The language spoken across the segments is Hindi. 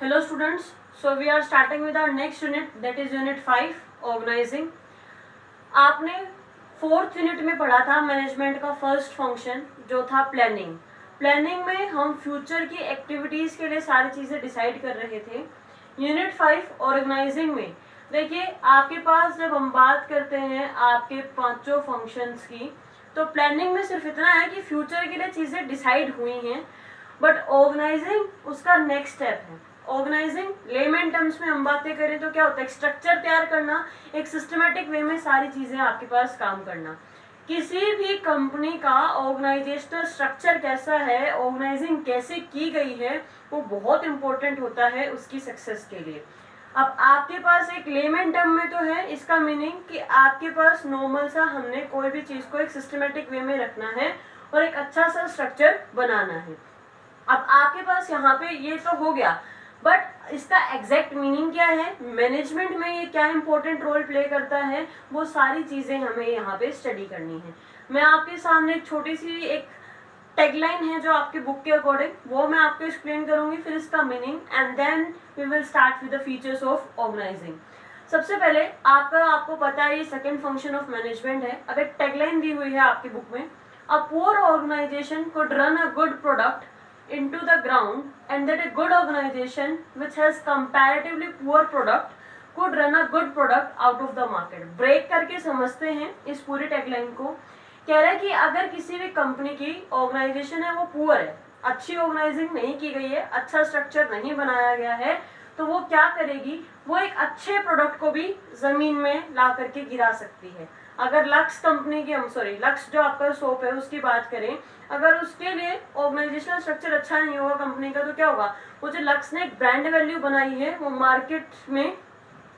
Hello students, so we are starting with our next unit, that is unit 5 organizing. आपने 4th यूनिट में पढ़ा था मैनेजमेंट का फर्स्ट फंक्शन जो था प्लानिंग. प्लानिंग में हम फ्यूचर की एक्टिविटीज़ के लिए सारी चीज़ें डिसाइड कर रहे थे. यूनिट 5 ऑर्गेनाइजिंग में देखिए आपके पास जब हम बात करते हैं आपके पांचों फंक्शंस की, तो प्लानिंग में सिर्फ इतना है कि फ्यूचर के लिए चीज़ें डिसाइड हुई हैं, बट ऑर्गेनाइजिंग उसका नेक्स्ट स्टेप है. ऑर्गेनाइजिंग लेमन टर्म्स में हम बातें करें तो क्या होता है, स्ट्रक्चर तैयार करना, एक सिस्टमेटिक वे में सारी चीज़ें आपके पास काम करना. किसी भी कंपनी का ऑर्गेनाइजेशनल स्ट्रक्चर कैसा है, ऑर्गेनाइजिंग कैसे की गई है, वो बहुत इंपॉर्टेंट होता है उसकी सक्सेस के लिए. अब आपके पास एक लेमन टर्म में तो है इसका मीनिंग कि आपके पास नॉर्मल सा हमने कोई भी चीज़ को एक सिस्टमेटिक वे में रखना है और एक अच्छा सा स्ट्रक्चर बनाना है. अब आपके पास यहाँ पे ये तो हो गया, बट इसका एग्जैक्ट मीनिंग क्या है, मैनेजमेंट में ये क्या इंपॉर्टेंट रोल प्ले करता है, वो सारी चीज़ें हमें यहाँ पे स्टडी करनी है. मैं आपके सामने एक छोटी सी एक टैगलाइन है जो आपके बुक के अकॉर्डिंग, वो मैं आपको एक्सप्लेन करूँगी, फिर इसका meaning, and then we will start with the features of organizing. सबसे पहले आपको पता है ये सेकेंड फंक्शन ऑफ मैनेजमेंट है. अब एक टैगलाइन दी हुई है आपकी बुक में, a poor organization could run a good product into the ground, and that a good organization which has comparatively poor product could run a good product out of the market. Break करके समझते हैं इस पूरी टैगलाइन को. कह रहा है कि अगर किसी भी कंपनी की ऑर्गेनाइजेशन है वो पुअर है, अच्छी ऑर्गेनाइजिंग नहीं की गई है, अच्छा स्ट्रक्चर नहीं बनाया गया है, तो वो क्या करेगी, वो एक अच्छे प्रोडक्ट को भी जमीन में ला करके गिरा सकती है. अगर लक्स कंपनी की लक्स जो आपका सोप है उसकी बात करें, अगर उसके लिए ऑर्गेनाइजेशनल स्ट्रक्चर अच्छा नहीं होगा कंपनी का, तो क्या होगा, वो जो लक्स ने एक ब्रांड वैल्यू बनाई है वो मार्केट में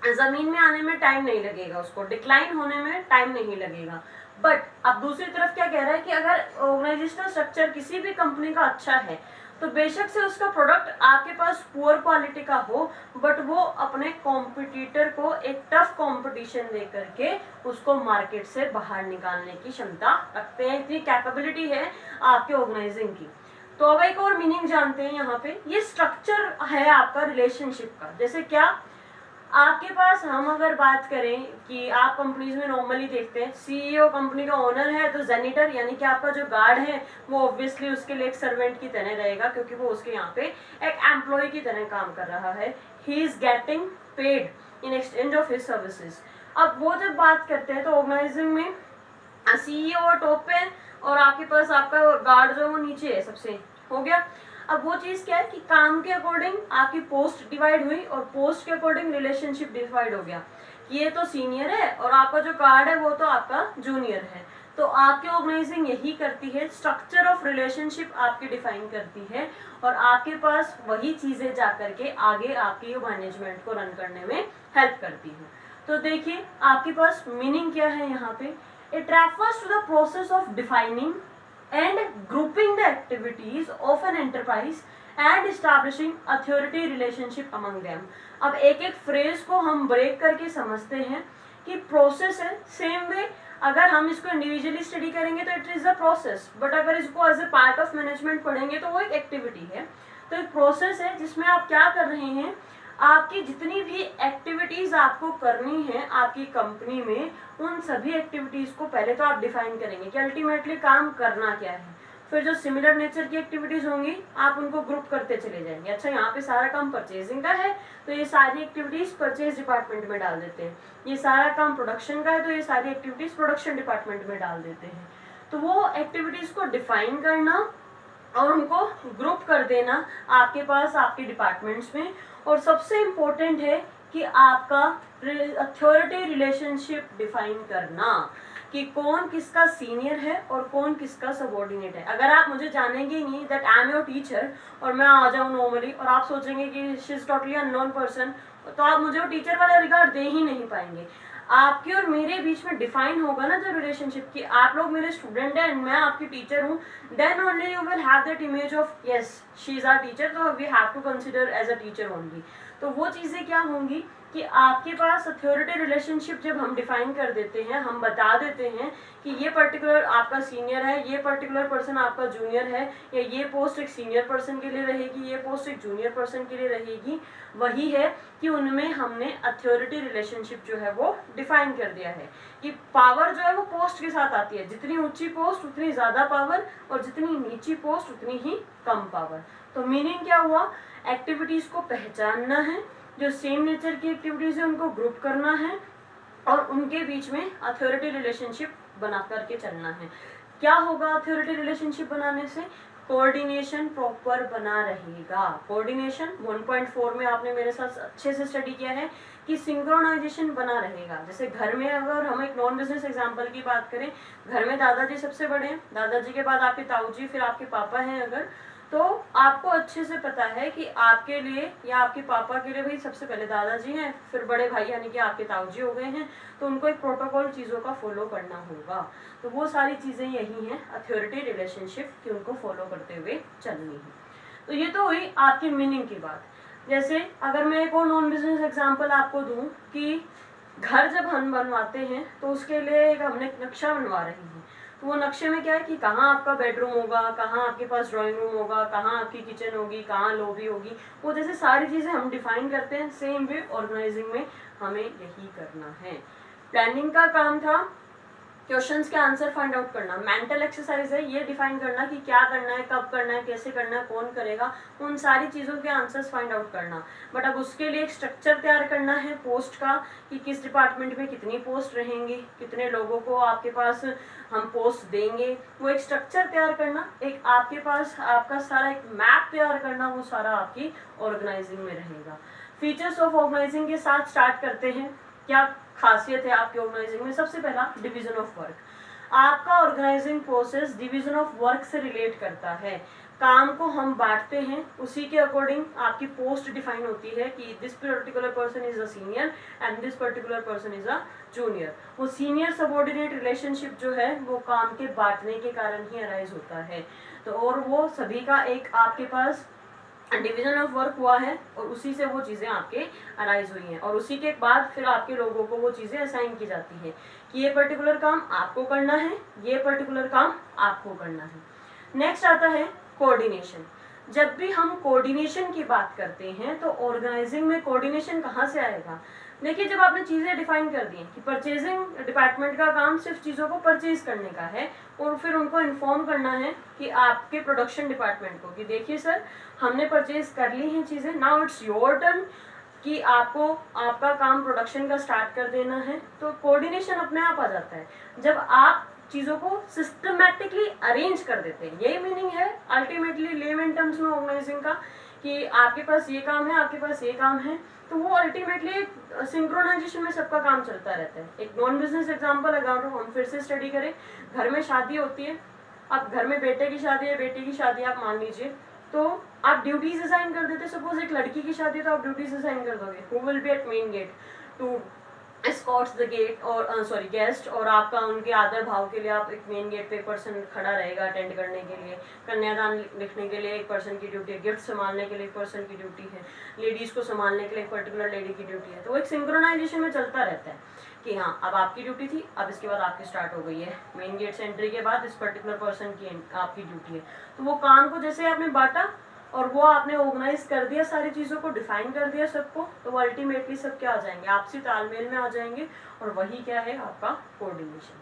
जमीन में आने में टाइम नहीं लगेगा, उसको डिक्लाइन होने में टाइम नहीं लगेगा. बट अब दूसरी तरफ क्या कह रहा है कि अगर ऑर्गेनाइजेशनल स्ट्रक्चर किसी भी कंपनी का अच्छा है, तो बेशक से उसका प्रोडक्ट आपके पास पुअर क्वालिटी का हो, बट वो अपने कॉम्पिटिटर को एक टफ कंपटीशन दे करके उसको मार्केट से बाहर निकालने की क्षमता रखते हैं. इतनी कैपेबिलिटी है आपके ऑर्गेनाइजिंग की. तो अब एक और मीनिंग जानते हैं यहाँ पे, ये स्ट्रक्चर है आपका रिलेशनशिप का. जैसे क्या आपके पास हम अगर बात करें कि आप कंपनीज में नॉर्मली देखते हैं सीईओ कंपनी का ओनर है, तो जेनिटर यानी कि आपका जो गार्ड है वो ऑब्वियसली उसके लिए एक सर्वेंट की तरह रहेगा, क्योंकि वो उसके यहाँ पे एक एम्प्लॉय की तरह काम कर रहा है. He is getting paid in exchange of his services. अब वो जब बात करते हैं तो ऑर्गेनाइजिंग में सीईओ टॉप पे और आपके पास आपका गार्ड जो वो नीचे है, सबसे हो गया. अब वो चीज़ क्या है कि काम के अकॉर्डिंग आपकी पोस्ट डिवाइड हुई और पोस्ट के अकॉर्डिंग रिलेशनशिप डिवाइड हो गया. ये तो सीनियर है और आपका जो गार्ड है वो तो आपका जूनियर है. तो आपकी ऑर्गेनाइजिंग यही करती है, स्ट्रक्चर ऑफ रिलेशनशिप आपकी डिफाइन करती है, और आपके पास वही चीज़ें जा करके आगे आपकी मैनेजमेंट को रन करने में हेल्प करती है. तो देखिए आपके पास मीनिंग क्या है यहाँ पे, it refers to the process of defining and grouping the activities of an enterprise and establishing authority relationship among them. अब एक एक फ्रेज को हम ब्रेक करके समझते हैं कि प्रोसेस है. सेम वे अगर हम इसको इंडिविजुअली स्टडी करेंगे तो it is a process, but अगर इसको as a part of management पढ़ेंगे तो वो एक एक्टिविटी है. तो एक प्रोसेस है जिसमें आप क्या कर रहे हैं, आपकी जितनी भी एक्टिविटीज़ आपको करनी है आपकी कंपनी में, उन सभी एक्टिविटीज़ को पहले तो आप डिफाइन करेंगे कि अल्टीमेटली काम करना क्या है. फिर जो सिमिलर नेचर की एक्टिविटीज़ होंगी आप उनको ग्रुप करते चले जाएंगे. अच्छा यहाँ पे सारा काम परचेजिंग का है तो ये सारी एक्टिविटीज़ परचेज डिपार्टमेंट में डाल देते हैं. ये सारा काम प्रोडक्शन का है तो ये सारी एक्टिविटीज़ प्रोडक्शन डिपार्टमेंट में डाल देते हैं. तो वो एक्टिविटीज़ को डिफाइन करना और उनको ग्रुप कर देना आपके पास आपके डिपार्टमेंट्स में. और सबसे इम्पोर्टेंट है कि आपका अथॉरिटी रिलेशनशिप डिफाइन करना कि कौन किसका सीनियर है और कौन किसका सबॉर्डिनेट है. अगर आप मुझे जानेंगे ही नहीं that I am your teacher और मैं आ जाऊँ नॉर्मली और आप सोचेंगे कि she is totally unknown person, तो आप मुझे वो टीचर वाला रिगार्ड दे ही नहीं पाएंगे. आपके और मेरे बीच में डिफाइन होगा ना जो रिलेशनशिप की, आप लोग मेरे स्टूडेंट हैं एंड मैं आपकी टीचर हूँ, then only you will have that image of yes she is our teacher, तो we have to consider as a teacher only. तो वो चीज़ें क्या होंगी कि आपके पास अथॉरिटी रिलेशनशिप जब हम डिफाइन कर देते हैं, हम बता देते हैं कि ये पर्टिकुलर आपका सीनियर है, ये पर्टिकुलर पर्सन आपका जूनियर है, या ये पोस्ट एक सीनियर पर्सन के लिए रहेगी, ये पोस्ट एक जूनियर पर्सन के लिए रहेगी, वही है कि उनमें हमने अथॉरिटी रिलेशनशिप जो है वो डिफाइन कर दिया है कि पावर जो है वो पोस्ट के साथ आती है, जितनी ऊंची पोस्ट उतनी ज़्यादा पावर, और जितनी नीची पोस्ट उतनी ही कम पावर। तो मीनिंग क्या हुआ, एक्टिविटीज़ को पहचानना है, जो सेम नेचर की एक्टिविटीज़ है उनको ग्रुप करना है, और उनके बीच में अथॉरिटी रिलेशनशिप बना करके चलना है। क्या होगा अथॉरिटी रिलेशनशिप बनाने से, कोऑर्डिनेशन प्रॉपर बना रहेगा। कोऑर्डिनेशन 1.4 में आपने मेरे साथ अच्छे से स्टडी किया है कि सिंक्रोनाइजेशन बना रहेगा। जैसे घर में अगर हम एक नॉन बिजनेस एग्जांपल की बात करें, घर में दादाजी सबसे बड़े हैं, दादाजी के बाद आपके ताऊजी, फिर आपके पापा हैं अगर, तो आपको अच्छे से पता है कि आपके लिए या आपके पापा के लिए भाई सबसे पहले दादाजी हैं, फिर बड़े भाई यानी कि आपके ताऊजी हो गए हैं, तो उनको एक प्रोटोकॉल चीज़ों का फॉलो करना होगा। तो वो सारी चीज़ें यही हैं अथॉरिटी रिलेशनशिप कि उनको फॉलो करते हुए चलनी है। तो ये तो हुई आपकी मीनिंग की बात। जैसे अगर मैं एक और नॉन बिजनेस एग्जाम्पल आपको दूँ कि घर जब हम बनवाते हैं तो उसके लिए एक हमने नक्शा बनवा रहे हैं, तो वो नक्शे में क्या है कि कहाँ आपका बेडरूम होगा, कहाँ आपके पास ड्राइंग रूम होगा, कहाँ आपकी किचन होगी, कहाँ लॉबी होगी, वो जैसे सारी चीज़ें हम डिफाइन करते हैं, सेम वे ऑर्गेनाइजिंग में हमें यही करना है। प्लानिंग का काम था क्वेश्चंस के आंसर फाइंड आउट करना, मेंटल एक्सरसाइज है ये डिफाइन करना कि क्या करना है, कब करना है, कैसे करना है, कौन करेगा, उन सारी चीज़ों के आंसर्स फाइंड आउट करना। बट अब उसके लिए एक स्ट्रक्चर तैयार करना है पोस्ट का कि किस डिपार्टमेंट में कितनी पोस्ट रहेंगी, कितने लोगों को आपके पास हम पोस्ट देंगे, वो एक स्ट्रक्चर तैयार करना, एक आपके पास आपका सारा एक मैप तैयार करना, वो सारा आपकी ऑर्गेनाइजिंग में रहेगा। फीचर्स ऑफ ऑर्गेनाइजिंग के साथ स्टार्ट करते हैं। क्या खासियत है आपके ऑर्गेनाइजिंग में, सबसे पहला डिवीजन ऑफ वर्क। आपका organizing process division of work से रिलेट करता है। काम को हम बांटते हैं, उसी के अकॉर्डिंग आपकी पोस्ट डिफाइन होती है कि this particular person is a senior and this particular person is a junior. वो सीनियर सबऑर्डिनेट रिलेशनशिप जो है वो काम के बांटने के कारण ही अराइज होता है। तो और वो सभी का एक आपके पास डिवीजन ऑफ वर्क हुआ है और उसी से वो चीज़ें आपके अराइज हुई हैं, और उसी के बाद फिर आपके लोगों को वो चीज़ें असाइन की जाती है कि ये पर्टिकुलर काम आपको करना है, ये पर्टिकुलर काम आपको करना है। नेक्स्ट आता है कोऑर्डिनेशन। जब भी हम कोऑर्डिनेशन की बात करते हैं तो ऑर्गेनाइजिंग में कोऑर्डिनेशन कहाँ से आएगा। देखिए, जब आपने चीज़ें डिफाइन कर दी कि परचेजिंग डिपार्टमेंट का काम सिर्फ चीज़ों को परचेज करने का है, और फिर उनको इन्फॉर्म करना है कि आपके प्रोडक्शन डिपार्टमेंट को कि देखिए सर, हमने परचेज कर ली हैं चीज़ें, नाउ इट्स योर टर्न कि आपको आपका काम प्रोडक्शन का स्टार्ट कर देना है। तो कोऑर्डिनेशन अपने आप आ जाता है जब आप चीज़ों को सिस्टमैटिकली अरेंज कर देते हैं। यही मीनिंग है अल्टीमेटली लेमन टर्म्स में ऑर्गेनाइजिंग का कि आपके पास ये काम है, आपके पास ये काम है, तो वो अल्टीमेटली सिंक्रोनाइजेशन में सबका काम चलता रहता है। एक नॉन बिजनेस एग्जांपल अगर हम फिर से स्टडी करें, घर में शादी होती है, अब घर में बेटे की शादी है, बेटी की शादी आप मान लीजिए, तो आप ड्यूटीज असाइन कर देते। सपोज एक लड़की की शादी है तो आप ड्यूटीज असाइन कर दोगे, who will be at main gate to escorts the gate और सॉरी गेस्ट, और आपका उनके आदर भाव के लिए आप एक मेन गेट पे एक पर्सन खड़ा रहेगा अटेंड करने के लिए, कन्यादान लिखने के लिए एक पर्सन की ड्यूटी है, गिफ्ट संभालने के लिए एक पर्सन की ड्यूटी है, लेडीज को संभालने के लिए एक पर्टिकुलर लेडी की ड्यूटी है। तो वो एक सिंक्रोनाइजेशन में चलता रहता है कि हाँ अब आपकी ड्यूटी थी, अब इसके बाद आपकी स्टार्ट हो गई है, मेन गेट से एंट्री के बाद इस पर्टिकुलर पर्सन की आपकी ड्यूटी है। तो वो काम को जैसे आपने बांटा और वो आपने ऑर्गेनाइज कर दिया, सारी चीज़ों को डिफाइन कर दिया सबको, तो वो अल्टीमेटली सब क्या आ जाएंगे, आपसी तालमेल में आ जाएंगे, और वही क्या है आपका कोऑर्डिनेशन।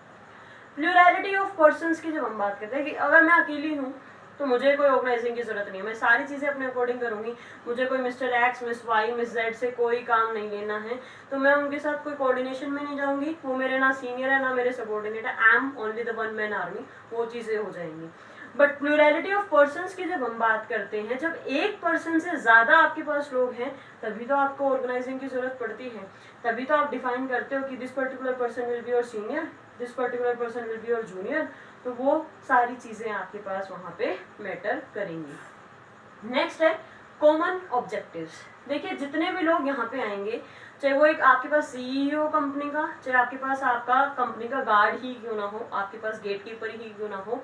प्लूरैलिटी ऑफ पर्सन्स की जब हम बात करते हैं कि अगर मैं अकेली हूँ तो मुझे कोई ऑर्गेनाइजिंग की जरूरत नहीं है, मैं सारी चीज़ें अपने अकॉर्डिंग करूँगी, मुझे कोई mister X miss Y miss Z से कोई काम नहीं लेना है, तो मैं उनके साथ कोई कोऑर्डिनेशन में नहीं जाऊँगी, वो मेरे ना सीनियर है ना मेरे सबऑर्डिनेट है, I am only the one man army, वो चीज़ें हो जाएंगी। बट प्लूरैलिटी ऑफ पर्सन्स की जब हम बात करते हैं, जब एक पर्सन से ज़्यादा आपके पास लोग हैं तभी तो आपको ऑर्गेनाइजिंग की ज़रूरत पड़ती है, तभी तो आप डिफाइन करते हो कि this particular person will be your senior, this particular person will be your junior, तो वो सारी चीज़ें आपके पास वहाँ पे मैटर करेंगी। नेक्स्ट है कॉमन ऑब्जेक्टिव्स। देखिए, जितने भी लोग यहाँ पे आएंगे, चाहे वो एक आपके पास सीईओ कंपनी का, चाहे आपके पास आपका कंपनी का गार्ड ही क्यों ना हो, आपके पास गेट कीपर ही क्यों ना हो,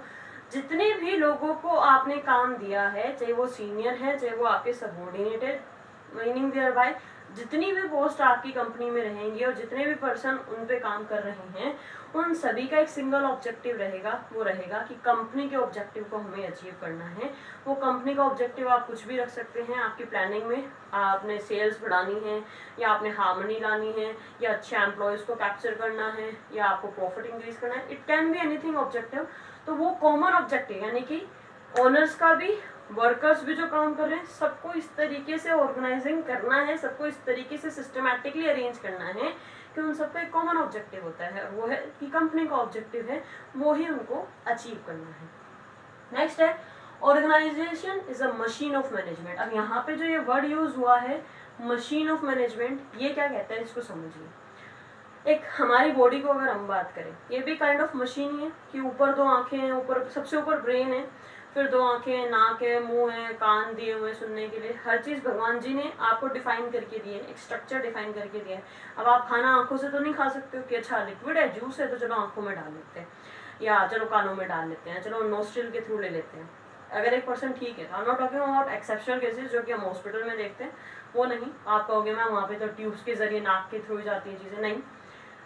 जितने भी लोगों को आपने काम दिया है, चाहे वो सीनियर है चाहे वो आपके सबऑर्डिनेटेड, मीनिंग देयर बाय जितनी भी पोस्ट आपकी कंपनी में रहेंगी और जितने भी पर्सन उन पे काम कर रहे हैं, उन सभी का एक सिंगल ऑब्जेक्टिव रहेगा, वो रहेगा कि कंपनी के ऑब्जेक्टिव को हमें अचीव करना है। वो कंपनी का ऑब्जेक्टिव आप कुछ भी रख सकते हैं आपकी प्लानिंग में, आपने सेल्स बढ़ानी है या आपने हार्मनी लानी है या अच्छे एम्प्लॉयज को कैप्चर करना है या आपको प्रॉफिट इंक्रीज करना है, it can be anything objective. तो वो कॉमन ऑब्जेक्टिव यानी कि ओनर्स का भी, वर्कर्स भी जो काम कर रहे हैं, सबको इस तरीके से ऑर्गेनाइजिंग करना है, सबको इस तरीके से सिस्टमैटिकली अरेंज करना है कि उन सबका एक कॉमन ऑब्जेक्टिव होता है, वो है कि कंपनी का ऑब्जेक्टिव है वो ही उनको अचीव करना है। नेक्स्ट है organization is a machine of management. अब यहाँ पे जो ये वर्ड यूज हुआ है मशीन ऑफ मैनेजमेंट, ये क्या कहता है इसको समझिए। एक हमारी बॉडी को अगर हम बात करें, ये भी काइंड ऑफ मशीन ही है कि ऊपर 2 आंखें हैं, ऊपर सबसे ऊपर ब्रेन है, फिर 2 आंखें, नाक है, मुंह है, कान दिए हुए सुनने के लिए, हर चीज़ भगवान जी ने आपको डिफाइन करके दी है, एक स्ट्रक्चर डिफाइन करके दिया है। अब आप खाना आंखों से तो नहीं खा सकते हो कि अच्छा लिक्विड है, जूस है, तो चलो आंखों में डाल लेते हैं या चलो कानों में डाल लेते हैं, चलो नोस्ट्रिल के थ्रू ले लेते हैं। अगर एक पर्सन ठीक है, I am not talking about exceptional cases जो कि हम हॉस्पिटल में देखते हैं, वो नहीं। आप कहोगे मैम वहाँ पे तो ट्यूब्स के जरिए नाक के थ्रू जाती हैं चीज़ें, नहीं।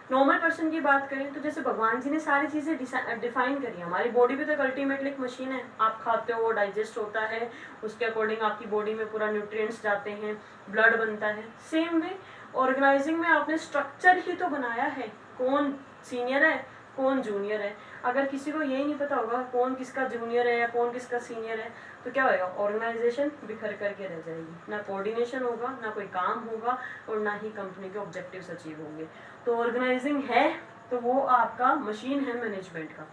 नॉर्मल पर्सन की बात करें तो जैसे भगवान जी ने सारी चीज़ें डिफाइन करी, हमारी बॉडी भी तो अल्टीमेटली एक मशीन है। आप खाते हो वो डाइजेस्ट होता है, उसके अकॉर्डिंग आपकी बॉडी में पूरा न्यूट्रिएंट्स जाते हैं, ब्लड बनता है। सेम वे ऑर्गेनाइजिंग में आपने स्ट्रक्चर ही तो बनाया है, कौन सीनियर है कौन जूनियर है। अगर किसी को यही नहीं पता होगा कौन किसका जूनियर है या कौन किसका सीनियर है, तो क्या होगा, ऑर्गेनाइजेशन बिखर करके रह जाएगी, ना कोऑर्डिनेशन होगा, ना कोई काम होगा और ना ही कंपनी के ऑब्जेक्टिव्स अचीव होंगे। तो ऑर्गेनाइजिंग है तो वो आपका मशीन है मैनेजमेंट का।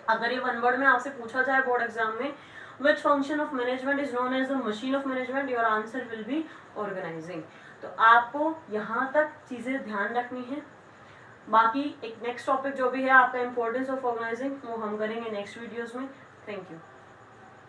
अगर ये 1 वर्ड में आपसे पूछा जाए बोर्ड एग्जाम में, which function of management is known as the machine of management, your answer will be organizing। तो आपको यहाँ तक चीज़ें ध्यान रखनी है। बाकी एक नेक्स्ट टॉपिक जो भी है आपका इम्पोर्टेंस ऑफ ऑर्गेनाइजिंग, वो हम करेंगे नेक्स्ट वीडियोस में। Thank you.